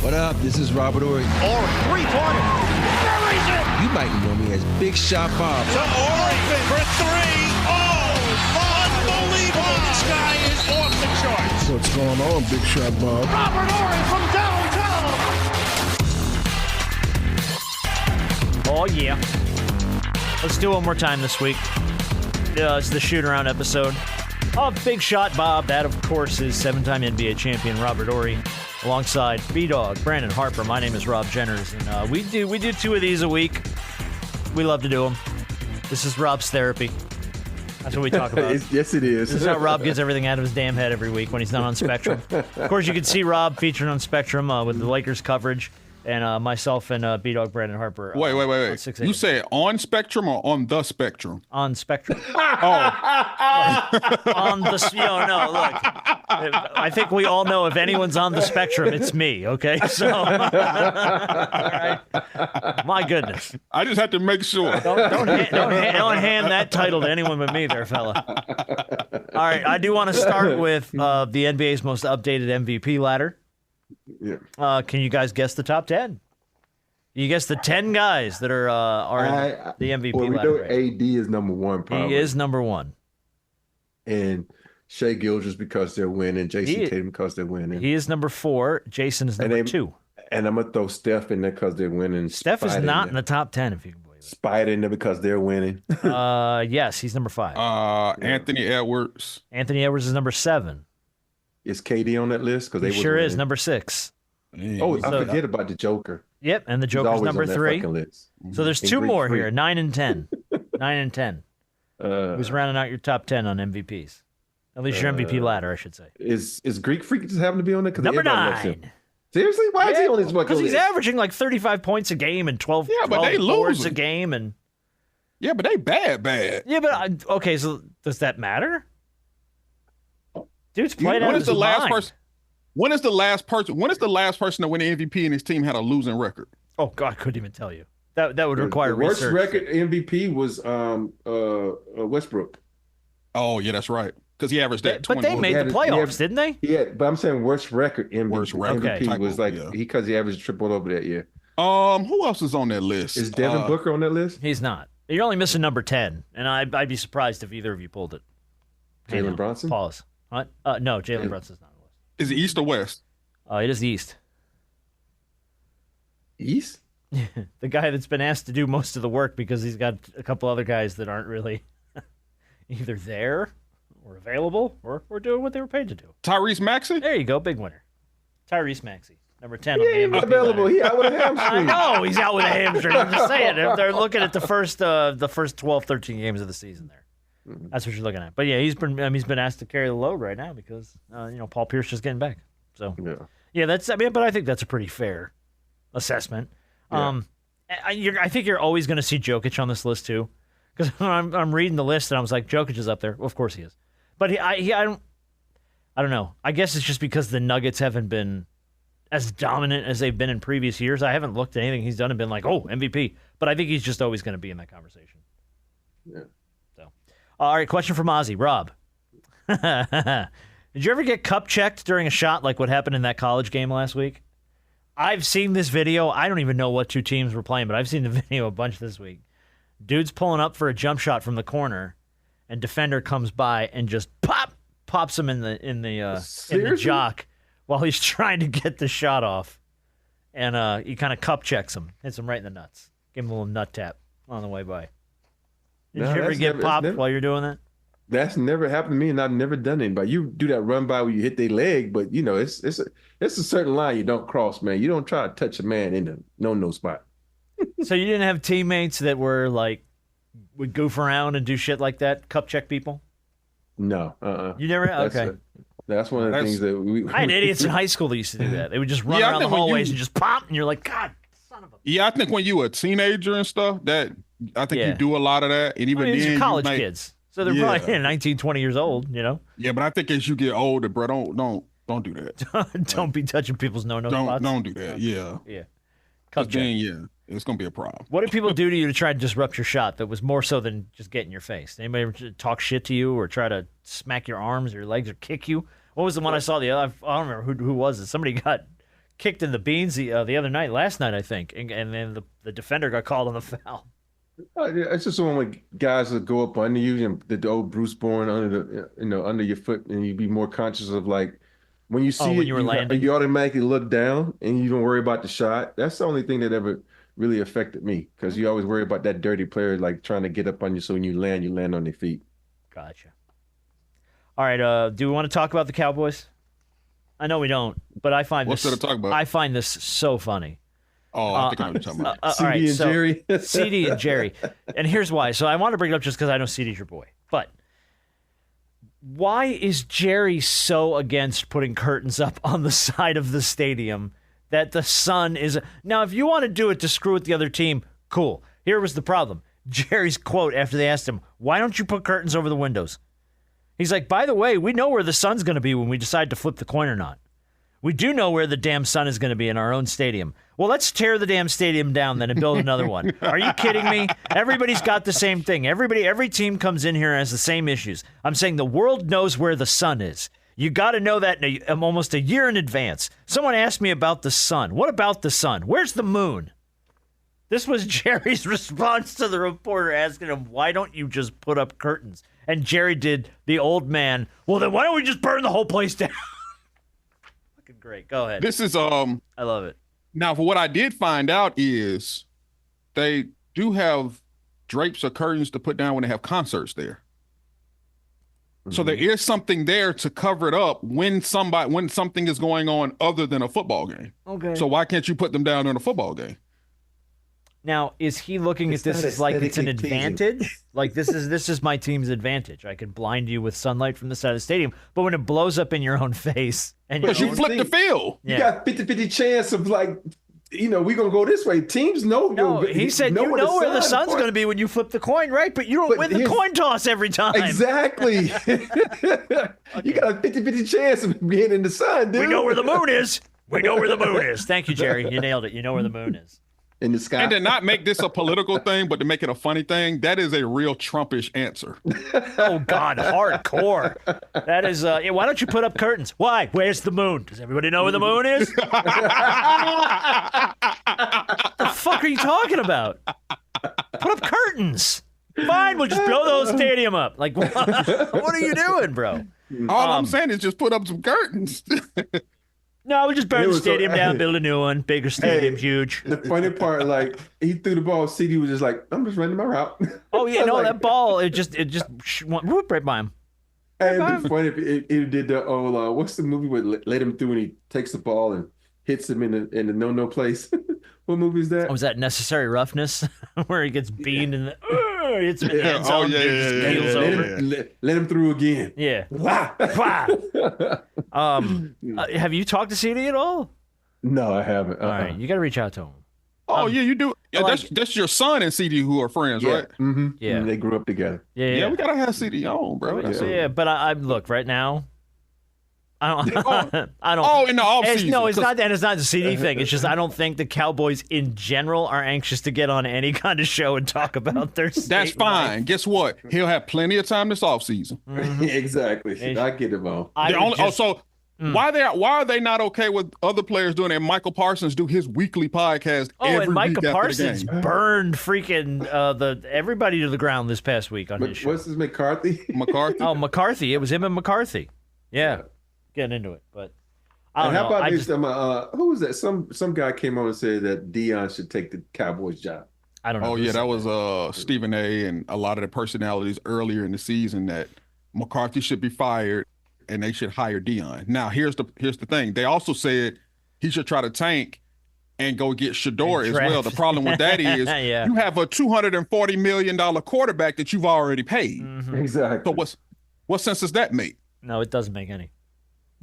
What up? This is Robert Ory. Or three-pointer. Buries it. You might know me as Big Shot Bob. To Ory for three. Oh, unbelievable. This guy is off the charts. What's going on, Big Shot Bob? Robert Ory from downtown. Oh, yeah. Let's do it one more time this week. It's the shoot-around episode of Big Shot Bob. That, of course, is seven-time NBA champion Robert Ory, alongside B-Dog, Brandon Harper. My name is Rob Jenners, and we do two of these a week. We love to do them. This is Rob's therapy. That's what we talk about. Yes, it is. This is how Rob gets everything out of his damn head every week when he's not on Spectrum. Of course, you can see Rob featured on Spectrum with the Lakers coverage, and myself and B-Dog, Brandon Harper. Wait. You said on Spectrum or on the Spectrum? On Spectrum. Oh. On the, no, look. I think we all know if anyone's on the Spectrum, it's me, okay? So, all right. My goodness. I just had to make sure. Don't hand that title to anyone but me there, fella. All right, I do want to start with the NBA's most updated MVP ladder. Yeah. Can you guys guess the top 10? You guess the 10 guys that are in the MVP well, we ladder. know AD is number one, probably. He is number one. And Shai Gilgeous because they're winning. Jason Tatum because they're winning. He is number 4. Jason is number 2. And I'm going to throw Steph in there because they're winning. Steph is not in the top 10, if you can believe it. Spider in there because they're winning. Yes, he's number 5. Anthony Edwards. Anthony Edwards is number 7. Is KD on that list? Because He sure is, number 6. Oh, I forget about the Joker. Yep, and the Joker's number 3. So there's 2 more here, 9 and 10. 9 and 10. Who's rounding out your top 10 on MVPs? At least your MVP ladder, I should say. Is Greek Freak just happen to be on there? Number 9. Seriously? Why is he on this fucking list? Because he's averaging like 35 points a game and 12 boards a game. And yeah, but they bad. Yeah, but okay, so does that matter? Dude's playing out of his mind. When is the last person to win the MVP and his team had a losing record? Oh God, I couldn't even tell you. That would require the research. Worst record MVP was Westbrook. Oh yeah, that's right. Because he averaged that. But they made the playoffs, didn't they? Yeah, but I'm saying worst record MVP was like because he averaged triple over that year. Who else is on that list? Is Devin Booker on that list? He's not. You're only missing number 10, and I'd be surprised if either of you pulled it. Jalen Brunson? Pause. What? No, Jalen Brunson's not on the list. Is it East or West? It is the East. East? The guy that's been asked to do most of the work because he's got a couple other guys that aren't really either there or available or doing what they were paid to do. Tyrese Maxey? There you go, big winner. Tyrese Maxey, number 10 He on the ain't MVP available. ladder. He out with a hamstring. I know he's out with a hamstring. I'm just saying. If they're looking at the first 12, 13 games of the season there. That's what you're looking at. But yeah, he's been asked to carry the load right now because Paul Pierce is getting back. So yeah, but I think that's a pretty fair assessment. Yeah. I think you're always going to see Jokic on this list too, because I'm reading the list and I was like, Jokic is up there. Well, of course he is, but I don't know. I guess it's just because the Nuggets haven't been as dominant as they've been in previous years. I haven't looked at anything he's done and been like, oh, MVP. But I think he's just always going to be in that conversation. Yeah. So, all right, question from Ozzy. Rob, did you ever get cup checked during a shot like what happened in that college game last week? I've seen this video. I don't even know what 2 teams were playing, but I've seen the video a bunch this week. Dude's pulling up for a jump shot from the corner, and defender comes by and just pops him in the jock while he's trying to get the shot off. And he kind of cup checks him, hits him right in the nuts. Give him a little nut tap on the way by. Did you ever get popped while you're doing that? That's never happened to me, and I've never done it. But you do that run by where you hit their leg, but it's a certain line you don't cross, man. You don't try to touch a man in the no spot. So you didn't have teammates that were like would goof around and do shit like that, cup check people? No, You never? Okay. That's one of the things that I had idiots in high school that used to do that. They would just run around the hallways and just pop, and you're like, God, son of a. Yeah, I think when you were a teenager and stuff, I think you do a lot of that, and even these then, are college kids. So they're probably 19, 20 years old, Yeah, but I think as you get older, bro, don't do that. Don't be touching people's no spots. Don't do that. Yeah. Yeah. Then, it's gonna be a problem. What did people do to you to try to disrupt your shot that was more so than just get in your face? Anybody ever talk shit to you or try to smack your arms or your legs or kick you? What was the one I saw I don't remember who was it. Somebody got kicked in the beans the other night, last night, I think. And then the defender got called on the foul. It's just when guys will go up under you and the old Bruce Bourne under your foot, and you be more conscious of like when you see when it, you were landing. you automatically look down and you don't worry about the shot. That's the only thing that ever really affected me because you always worry about that dirty player like trying to get up on you, so when you land on their feet. Gotcha. All right, do we want to talk about the Cowboys? I know we don't, but I find What's there to talk about? I find this so funny. Oh, I think I know what you're talking about. CeeDee right, and Jerry. CeeDee and Jerry. And here's why. So I want to bring it up just because I know CeeDee's your boy. But why is Jerry so against putting curtains up on the side of the stadium that the sun is... Now, if you want to do it to screw with the other team, cool. Here was the problem. Jerry's quote after they asked him, why don't you put curtains over the windows? He's like, by the way, we know where the sun's going to be when we decide to flip the coin or not. We do know where the damn sun is going to be in our own stadium. Well, let's tear the damn stadium down then and build another one. Are you kidding me? Everybody's got the same thing. Every team comes in here and has the same issues. I'm saying the world knows where the sun is. You got to know that almost a year in advance. Someone asked me about the sun. What about the sun? Where's the moon? This was Jerry's response to the reporter asking him, why don't you just put up curtains? And Jerry did the old man, well, then why don't we just burn the whole place down? Fucking great. Go ahead. This is I love it. Now, for what I did find out is they do have drapes or curtains to put down when they have concerts there. Mm-hmm. So there is something there to cover it up when something is going on other than a football game. Okay. So why can't you put them down in a football game? Now, is he looking at this as like it's an advantage? Like this is my team's advantage. I can blind you with sunlight from the side of the stadium, but when it blows up in your own face and because you flip the field, you got 50-50 chance of like, we're gonna go this way. Teams know. No, he said you know where the sun's going to be when you flip the coin, right? But you don't win the coin toss every time. Exactly. Okay. You got a 50-50 chance of being in the sun, dude. We know where the moon is. We know where the moon is. Thank you, Jerry. You nailed it. You know where the moon is. In the sky. And to not make this a political thing, but to make it a funny thing, that is a real Trumpish answer. Oh, God, hardcore. That is, why don't you put up curtains? Why? Where's the moon? Does everybody know where the moon is? What the fuck are you talking about? Put up curtains. Fine, we'll just blow the whole stadium up. Like, what are you doing, bro? All I'm saying is just put up some curtains. No, we just burn the stadium down, build a new one, bigger stadium, huge. The funny part, like he threw the ball, CeeDee was just like, "I'm just running my route." Oh yeah, no, like, that ball, it just went whoop right by him. Hey, it'd be funny if he did the old, what's the movie with let him through and he takes the ball and hits him in the no place. What movie is that? Oh, was that Necessary Roughness, where he gets beamed in the hits him in the end zone, keels over. Let him through again. Yeah. Have you talked to CeeDee at all? No, I haven't. All right, you got to reach out to him. Oh yeah, you do. Yeah, like, that's your son and CeeDee who are friends, right? Mm-hmm. Yeah, and they grew up together. Yeah, we gotta have CeeDee on, bro. Yeah, but I look right now. I don't. I don't. Oh, in the offseason. No, it's not. And it's not the CeeDee thing. It's just I don't think the Cowboys in general are anxious to get on any kind of show and talk about their. That's fine. Life. Guess what? He'll have plenty of time this offseason. Mm-hmm. Exactly. I get it, Mo. Why are they not okay with other players doing it? Michael Parsons do his weekly podcast. Oh, and Michael Parsons burned freaking everybody to the ground this past week on his show. What's his McCarthy? McCarthy. Oh, McCarthy. It was him and McCarthy. Yeah. Getting into it, but I don't know. How about who was that? Some guy came on and said that Deion should take the Cowboys job. I don't know. Oh yeah, that was Stephen A. and a lot of the personalities earlier in the season that McCarthy should be fired and they should hire Deion. Now here's the thing. They also said he should try to tank and go get Shador as well. The problem with that is you have a $240 million quarterback that you've already paid. Mm-hmm. Exactly. So what sense does that make? No, it doesn't make any.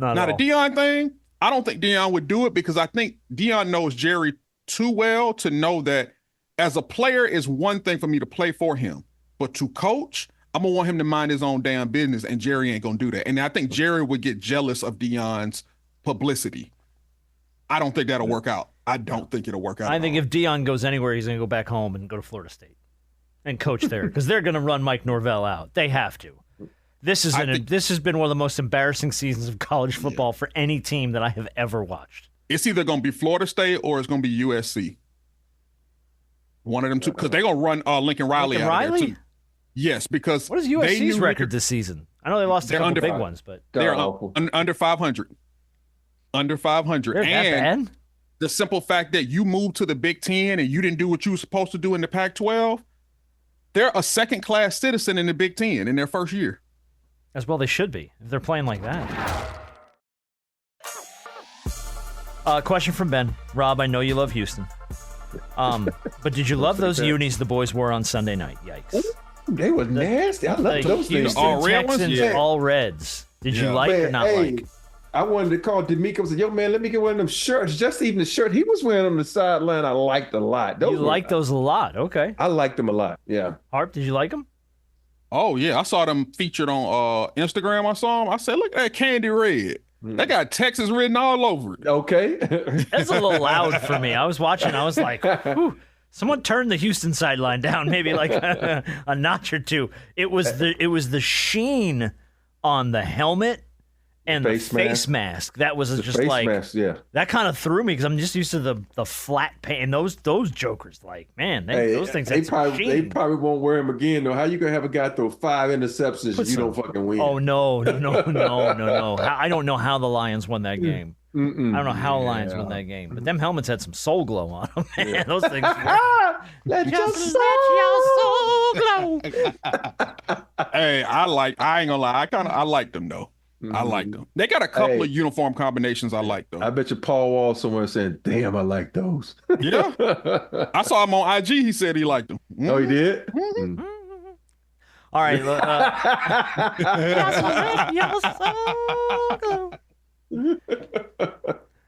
Now, the Deion thing, I don't think Deion would do it because I think Deion knows Jerry too well to know that as a player is one thing for me to play for him, but to coach, I'm going to want him to mind his own damn business, and Jerry ain't going to do that. And I think Jerry would get jealous of Deion's publicity. I don't think that'll work out. I don't think it'll work out. I think if Deion goes anywhere, he's going to go back home and go to Florida State and coach there because they're going to run Mike Norvell out. They have to. This has been one of the most embarrassing seasons of college football for any team that I have ever watched. It's either going to be Florida State or it's going to be USC. One of them two, because they're going to run Lincoln Riley Lincoln out of there Riley? too. Yes, because What is USC's record this season? I know they lost a couple under big 500. ones, but They're awful. under 500. Under 500. they're that And bad? the simple fact that you moved to the Big Ten and you didn't do what you were supposed to do in the Pac-12, they're a second-class citizen in the Big Ten in their first year. As well they should be, if they're playing like that. Question from Ben. Rob, I know you love Houston. But did you love those unis the boys wore on Sunday night? Yikes. They was nasty. I love Like those things. Houston All red ones? Texans, Yeah. all reds. Did you Yeah. like or Man, not hey, like? I wanted to call D'Amico and say, yo, man, let me get one of them shirts. Just even the shirt he was wearing on the sideline, I liked a lot. You like those a lot. Okay. I liked them a lot. Yeah. Harp, did you like them? Oh, yeah. I saw them featured on Instagram. I saw them. I said, look at that candy red. They got Texas written all over it. Okay. That's a little loud for me. I was watching. I was like, whew, someone turned the Houston sideline down maybe like a notch or two. It was the sheen on the helmet and the face mask. That was The just face like mask, yeah. that kind of threw me because I'm just used to the flat paint. And those jokers, like, man, those things had some they sheen. probably won't wear them again though. How you gonna have a guy throw 5 interceptions and you don't fucking win? Oh no. I don't know how the Lions won that game. I don't know how the Lions won that game. But them helmets had some Soul Glo on them. Man, those things. Let your soul. Soul Glo. Hey, I ain't gonna lie. I like them though. I like them. They got a couple of uniform combinations I like though. I bet you Paul Wall somewhere saying, "Damn, I like those." Yeah. I saw him on IG. He said he liked them. Oh, he did. All right.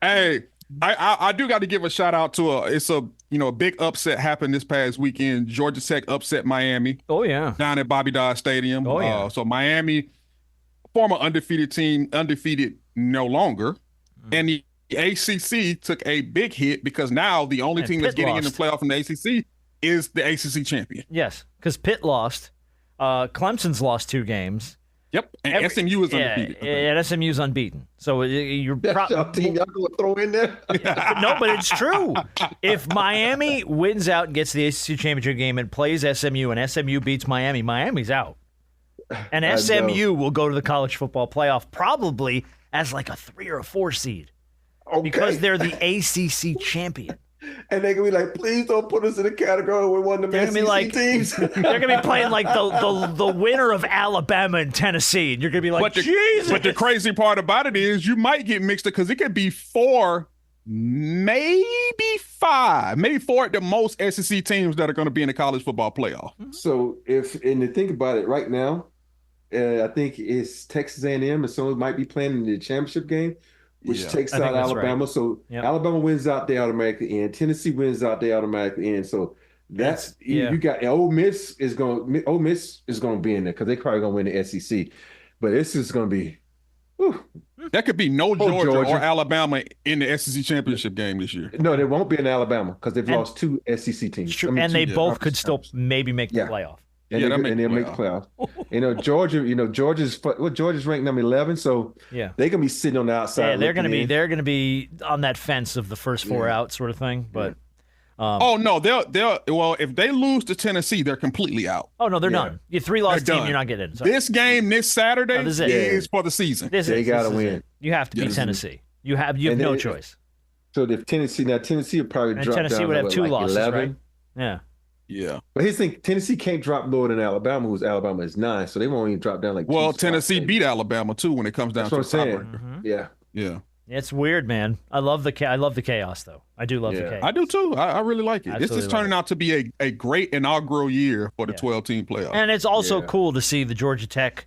Hey, I do got to give a shout out to a big upset happened this past weekend. Georgia Tech upset Miami Oh yeah. down at Bobby Dodd Stadium. Oh, yeah. So Miami, former undefeated team, undefeated no longer, and the ACC took a big hit because now the only And team that's Pitt getting in the lost. playoff from the ACC is the ACC champion. Yes, because Pitt lost. Clemson's lost 2 games. Yep, and SMU is undefeated. And SMU's unbeaten. So you're That's your team. Y'all gonna throw in there? no, but it's true. If Miami wins out and gets the ACC championship game and plays SMU, and SMU beats Miami, Miami's out. And I SMU will go to the college football playoff probably as like a 3 or a 4 seed Okay. because they're the ACC champion. And they gonna be like, please don't put us in a category with one of They're them gonna be like, SEC teams. they're gonna be playing like the winner of Alabama and Tennessee, and you're gonna be like, Jesus. But the crazy part about it is you might get mixed up because it could be 4, maybe 5, maybe 4 at the most SEC teams that are going to be in the college football playoff. So and to think about it right now, I think it's Texas A&M and someone might be playing in the championship game, which Yeah. takes I think out that's Alabama. right. So Yep. Alabama wins out, they automatically in. Tennessee wins out, they automatically in. So that's you got Ole Miss is going to be in there because they probably going to win the SEC. But this is going to be. Whew. That could be no Georgia, Georgia. or Alabama in the SEC championship game this year. No, they won't be in Alabama because they've And- lost 2 SEC teams. It's true. I mean, And 2 they both conference could still champions. maybe make the Yeah. playoff. And Yeah, they'll make the playoffs. Georgia's ranked number 11, so Yeah. they're gonna be sitting on the outside. Yeah, they're looking gonna in. be on that fence of the first 4 out sort of thing. But Oh no, well, if they lose to Tennessee, they're completely out. oh no, they're Yeah. done. You 3-loss They're team, done. you're not getting in. Sorry. This game this Saturday No, this is it. is for the season. They gotta is win. it. You have to beat Yes. Tennessee. You have And no then- choice. So if Tennessee will probably And drop Tennessee down would to have 2 like losses, 11. right? Yeah. Yeah. But here's the thing: Tennessee can't drop lower than Alabama, who's Alabama is 9, so they won't even drop down like. 2 Well, spots. Tennessee beat Alabama too when it comes down That's to what the I'm saying. tiebreaker. Yeah, Yeah, It's weird, man. I love the chaos, though. I do love the Yeah. chaos. I do too. I really like it. This Absolutely is turning out to be a great inaugural year for the Yeah. 12-team playoff. And it's also Yeah. cool to see the Georgia Tech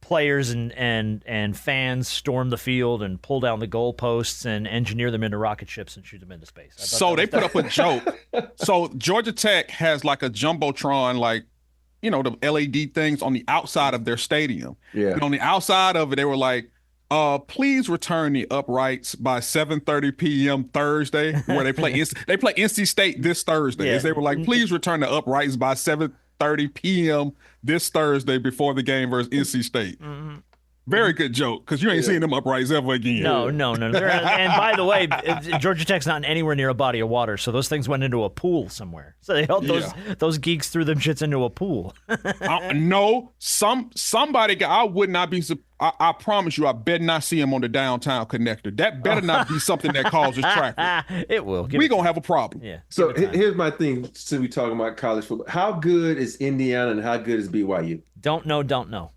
players and fans storm the field and pull down the goalposts and engineer them into rocket ships and shoot them into space. I thought So that they was put up a joke. So Georgia Tech has like a jumbotron, like the LED things on the outside of their stadium. yeah. And on the outside of it, they were like, please return the uprights by 7:30 p.m. Thursday, where they play NC State this Thursday. Yeah. As they were like, please return the uprights by 7:30 p.m. this Thursday before the game versus NC State. Very good joke, because you ain't seeing them uprights ever again. No. And by the way, Georgia Tech's not anywhere near a body of water, so those things went into a pool somewhere. So they held those geeks threw them shits into a pool. No, somebody. I would not be. I promise you, I better not see him on the downtown connector. That better not be something that causes traffic. It will. We're gonna have a problem. Yeah. So here's my thing. Since we talking about college football, how good is Indiana and how good is BYU? Don't know.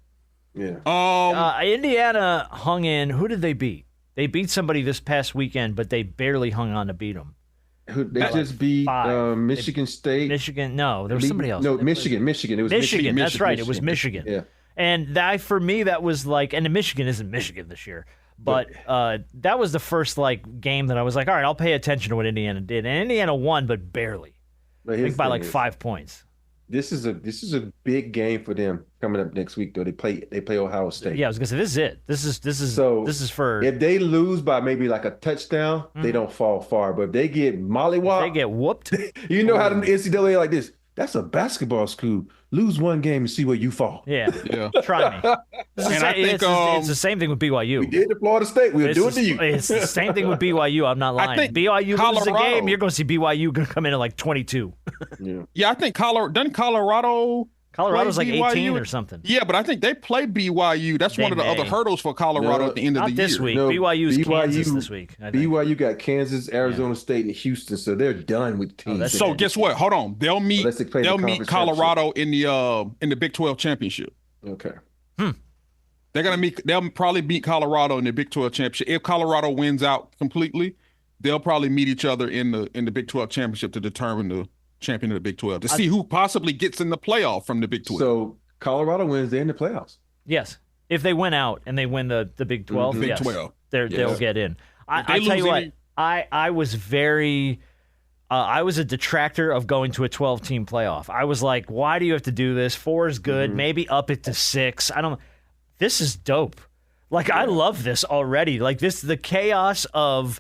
Yeah. Indiana hung in. Who did they beat? They beat somebody this past weekend, but they barely hung on to beat them. They just beat Michigan State. Michigan. No, there was somebody else. No, Michigan. It was Michigan. That's right. It was Michigan. Yeah. And for me, that was like, and Michigan isn't Michigan this year, but that was the first game that I was like, all right, I'll pay attention to what Indiana did. And Indiana won, but barely. I think by 5 points. This is a big game for them coming up next week, though. They play Ohio State. Yeah, I was gonna say this is it. This is for. If they lose by maybe like a touchdown, they don't fall far. But if they get mollywopped, they get whooped. You know how the NCAA like this. That's a basketball school. Lose one game and see where you fall. Yeah. Try me. It's the same thing with BYU. We did to Florida State. We'll do it to you. It's the same thing with BYU. I'm not lying. I think BYU loses a game, you're going to see BYU going to come in at 22. Yeah, I think Colorado's like 18 or something. Yeah, but I think they play BYU. That's one of the other hurdles for Colorado at the end of the year. Not this week. BYU's Kansas this week. BYU got Kansas, Arizona State, and Houston, so they're done with teams. So guess what? Hold on. They'll meet Colorado in the Big 12 championship. Okay. They'll probably beat Colorado in the Big 12 championship. If Colorado wins out completely, they'll probably meet each other in the Big 12 championship to determine the champion of the Big 12 to see who possibly gets in the playoff from the Big 12. So Colorado wins, they're in the playoffs. Yes. If they win out and they win the Big 12, Big 12. They'll get in. I tell you what, I was I was a detractor of going to a 12-team playoff. I was like, why do you have to do this? 4 is good. Maybe up it to 6. This is dope. I love this already. The chaos of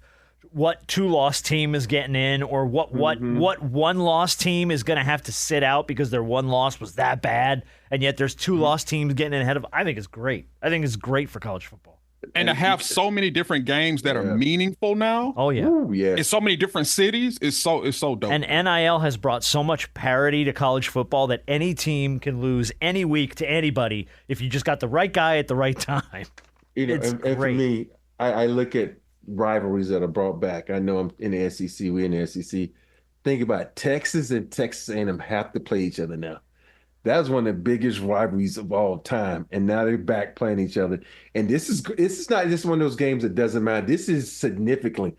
what 2-loss team is getting in, or what 1-loss team is going to have to sit out because their 1 loss was that bad, and yet there's 2-loss teams getting in ahead of. I think it's great. I think it's great for college football. And to have so many different games that are meaningful now. Oh yeah. Ooh, yeah. In so many different cities, it's so dope. And NIL has brought so much parity to college football that any team can lose any week to anybody if you just got the right guy at the right time. It's and for me, I look at rivalries that are brought back. I know I'm in the SEC. We're in the SEC. Think about Texas and Texas A&M have to play each other now. That's one of the biggest rivalries of all time, and now they're back playing each other. And this is not just one of those games that doesn't matter. This is significantly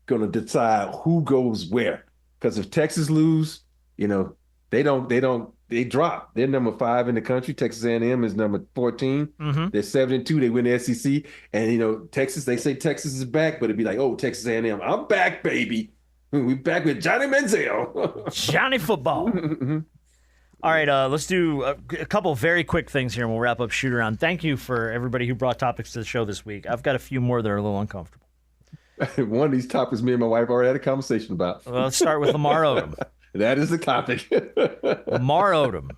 going to decide who goes where. Because if Texas lose, they drop. They're number 5 in the country. Texas A&M is number 14. They're 7-2. They win the SEC. And Texas. They say Texas is back, but it'd be like, oh, Texas A&M, I'm back, baby. We back with Johnny Manziel. Johnny football. All right, let's do a couple very quick things here, and we'll wrap up shoot around. Thank you for everybody who brought topics to the show this week. I've got a few more that are a little uncomfortable. One of these topics me and my wife already had a conversation about. Well, let's start with Lamar Odom. That is the topic. Lamar Odom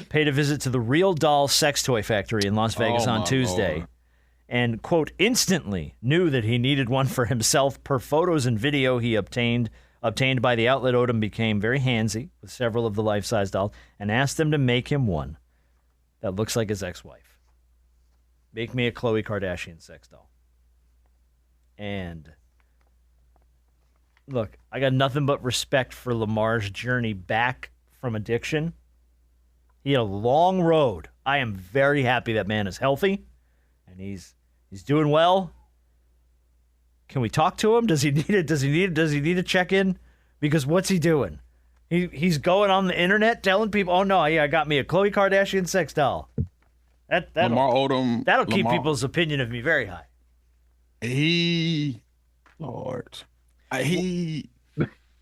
paid a visit to the Real Doll sex toy factory in Las Vegas on Tuesday. Lord. And, quote, instantly knew that he needed one for himself per photos and video he obtained by the outlet. Odom became very handsy with several of the life-size dolls and asked them to make him one that looks like his ex-wife. Make me a Khloe Kardashian sex doll. And look, I got nothing but respect for Lamar's journey back from addiction. He had a long road. I am very happy that man is healthy and he's doing well. Can we talk to him? Does he need a check-in? Because what's he doing? He's going on the internet telling people, "Oh no, I got me a Khloe Kardashian sex doll." Lamar Odom. That'll keep people's opinion of me very high.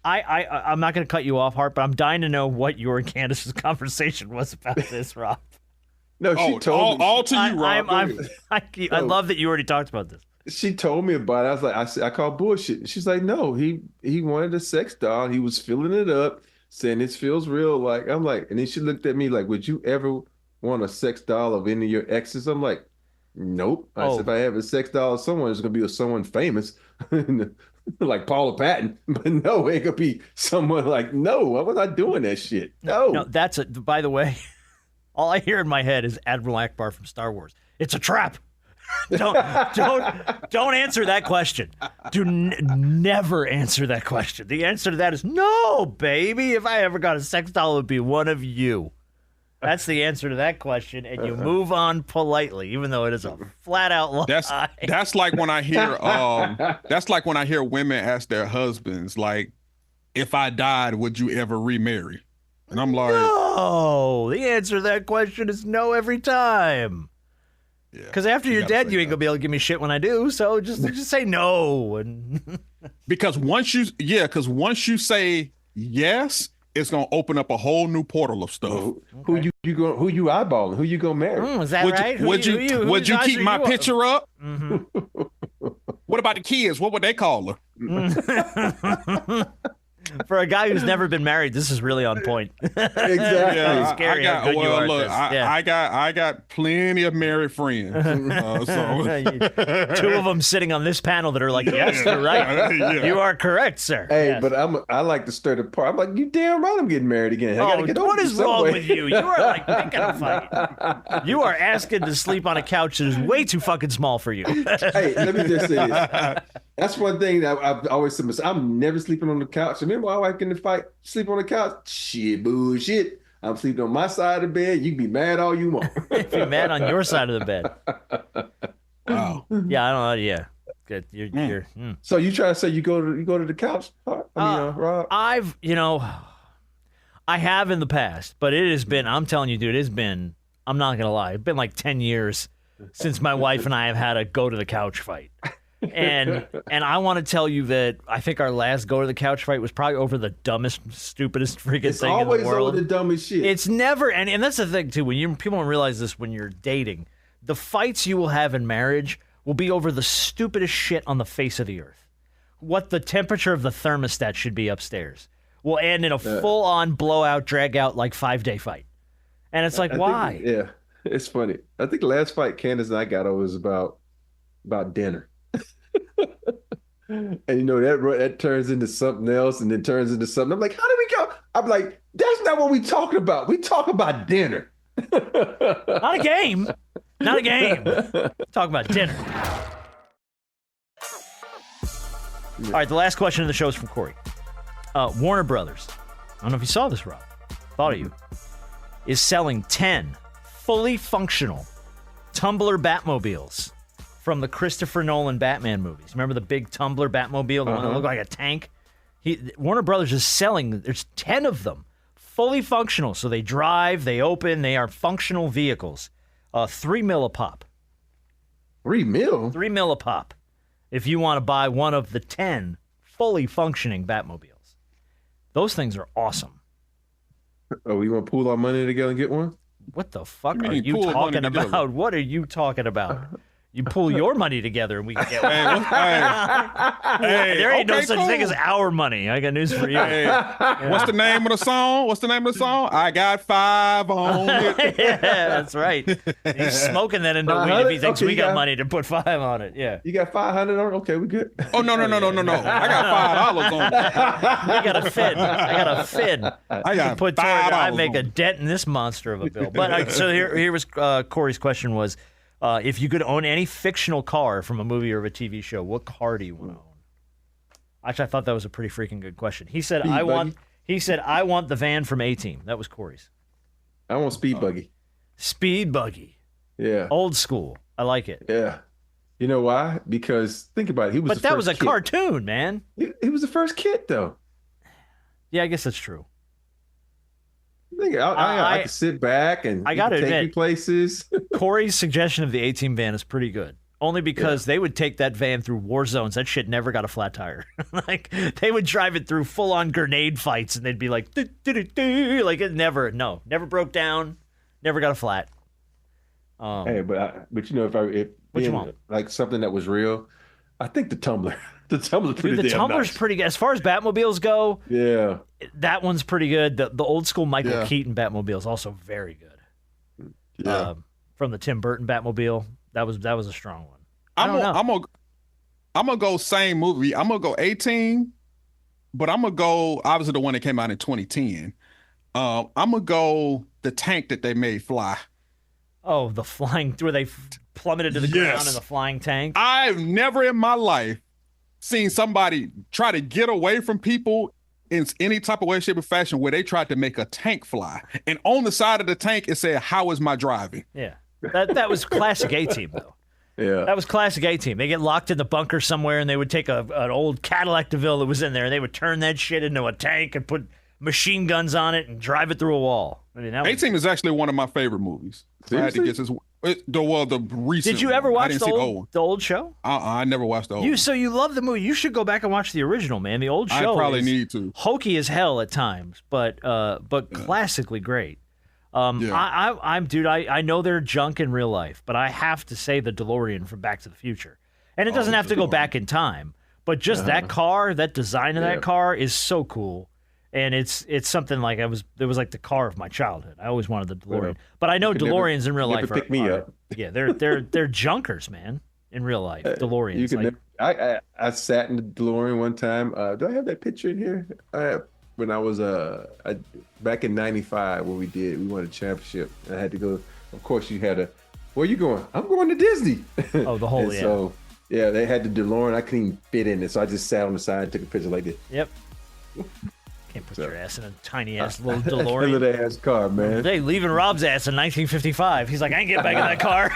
I'm not going to cut you off, Hart, but I'm dying to know what your and Candace's conversation was about this, Rob. No, she told me. All to you, Rob. I love that you already talked about this. She told me about it. I was like, I call bullshit. She's like, no, he wanted a sex doll. He was filling it up, saying this feels real. I'm like, and then she looked at me like, would you ever want a sex doll of any of your exes? I'm like, Nope. I said if I have a sex doll with someone, it's gonna be with someone famous, like Paula Patton. But no, it could be someone like I was not doing that shit. No, that's by the way, all I hear in my head is Admiral Akbar from Star Wars. It's a trap. Don't answer that question. Never answer that question. The answer to that is no, baby. If I ever got a sex doll, it would be one of you. That's the answer to that question, and you move on politely, even though it is a flat out lie. That's like when I hear women ask their husbands, like, if I died, would you ever remarry? And I'm like, no. The answer to that question is no every time. Because after you're dead, you ain't gonna be able to give me shit when I do. So just say no. And because once you say yes, it's gonna open up a whole new portal of stuff. Okay. Who you eyeballing? Who you gonna marry? Is that right? Would you keep my picture up? Mm-hmm. What about the kids? What would they call her? For a guy who's never been married, this is really on point. Exactly. Yeah, scary how good you are at this. I got plenty of married friends. Two of them sitting on this panel that are like, yes, you're right. You are correct, sir. Hey, yes. But I like to stir the pot. I'm like, you damn right I'm getting married again. I gotta get what is wrong with you? You are like picking a fight. You are asking to sleep on a couch that is way too fucking small for you. Hey, let me just say this. That's one thing that I've always said. I'm never sleeping on the couch. Remember my wife getting in the fight, sleep on the couch? Shit, bullshit. I'm sleeping on my side of the bed. You can be mad all you want. Be mad on your side of the bed. Wow. Yeah, I don't know. Yeah. Good. You're So you try to say you go to the couch? Rob? I have in the past, but it has been, I'm telling you, dude, I'm not going to lie, it's been like 10 years since my wife and I have had a go to the couch fight. And I want to tell you that I think our last go to the couch fight was probably over the dumbest, stupidest freaking thing in the world. It's always over the dumbest shit. It's never, and that's the thing too. People don't realize this when you're dating, the fights you will have in marriage will be over the stupidest shit on the face of the earth. What the temperature of the thermostat should be upstairs will end in a full-on blowout, drag-out, like 5-day fight. And it's like, why? It's funny. I think the last fight Candace and I got over was about dinner. And that turns into something else and then turns into something. I'm like, how did we go? I'm like, that's not what we talking about. We talk about dinner. Not a game. Talk about dinner. All right, the last question of the show is from Corey. Warner Brothers, I don't know if you saw this, Rob. Thought of you. Is selling 10 fully functional tumbler Batmobiles from the Christopher Nolan Batman movies. Remember the big tumbler Batmobile, the one that looked like a tank? Warner Brothers is selling, there's 10 of them, fully functional. So they drive, they open, they are functional vehicles. $3 million a pop. $3 million? $3 million a pop. If you want to buy one of the 10 fully functioning Batmobiles. Those things are awesome. Oh, we want to pool our money together and get one? What the fuck are you talking about? What are you talking about? You pull your money together and we can get one. There ain't no such thing as our money. I got news for you. What's the name of the song? I got 5 on it. Yeah, that's right. He's smoking that into weed if he thinks we got money to put 5 on it. Yeah. You got 500 on it? Okay, we good. Oh, no. I got $5 on it. I got a fin. I got put $5. I make a dent in this monster of a bill. But so here was Corey's question was, if you could own any fictional car from a movie or a TV show, what car do you want to own? Actually, I thought that was a pretty freaking good question. He said, I want the van from A-Team. That was Corey's. I want Speed Buggy. Speed Buggy. Yeah. Old school. I like it. Yeah. You know why? Because think about it. He was But that was a cartoon, man. He was the first kid, though. Yeah, I guess that's true. I could sit back and I gotta take admit, you places. Corey's suggestion of the A-Team van is pretty good. Only because they would take that van through war zones. That shit never got a flat tire. Like, they would drive it through full-on grenade fights, and they'd be like, like it never broke down, never got a flat. Hey, but if what you want? Like something that was real, I think the Tumbler. The Tumbler's pretty damn The Tumbler's nice. pretty good. As far as Batmobiles go, yeah, that one's pretty good. The old school Michael Keaton Batmobile is also very good. Yeah. From the Tim Burton Batmobile, That was a strong one. I'm gonna go same movie. I'm gonna go 18, but I'm gonna go obviously the one that came out in 2010. I'm gonna go the tank that they made fly. Oh, the flying where they plummeted to the ground in the flying tank. I've never in my life seen somebody try to get away from people in any type of way, shape, or fashion where they tried to make a tank fly. And on the side of the tank, it said, "How is my driving?" Yeah, that was classic A-Team though. Yeah, that was classic A-Team. They get locked in the bunker somewhere, and they would take an old Cadillac DeVille that was in there, and they would turn that shit into a tank and put machine guns on it and drive it through a wall. I mean, A-Team is actually one of my favorite movies. I had to get this. The recent. Did you ever watch the old show? I never watched the old. So you love the movie? You should go back and watch the original, man. The old show. I probably need to. Hokey as hell at times, but classically great. I know they're junk in real life, but I have to say the DeLorean from Back to the Future. And it doesn't have to go back in time, but just that car, that design of that car is so cool. And it's something like it was like the car of my childhood. I always wanted the DeLorean. But I know DeLoreans in real life pick me up. Yeah, they're junkers, man, in real life. DeLoreans. You can I sat in the DeLorean one time. Do I have that picture in here? When I was back in '95 when we won a championship. I had to go. Of course, you had to. Where you going? I'm going to Disney. Oh, the whole So they had the DeLorean. I couldn't even fit in it, so I just sat on the side and took a picture like this. Yep. Can't put your ass in a tiny ass little DeLorean. Little ass car, man. Hey, leaving Rob's ass in 1955. He's like, I ain't getting back in that car.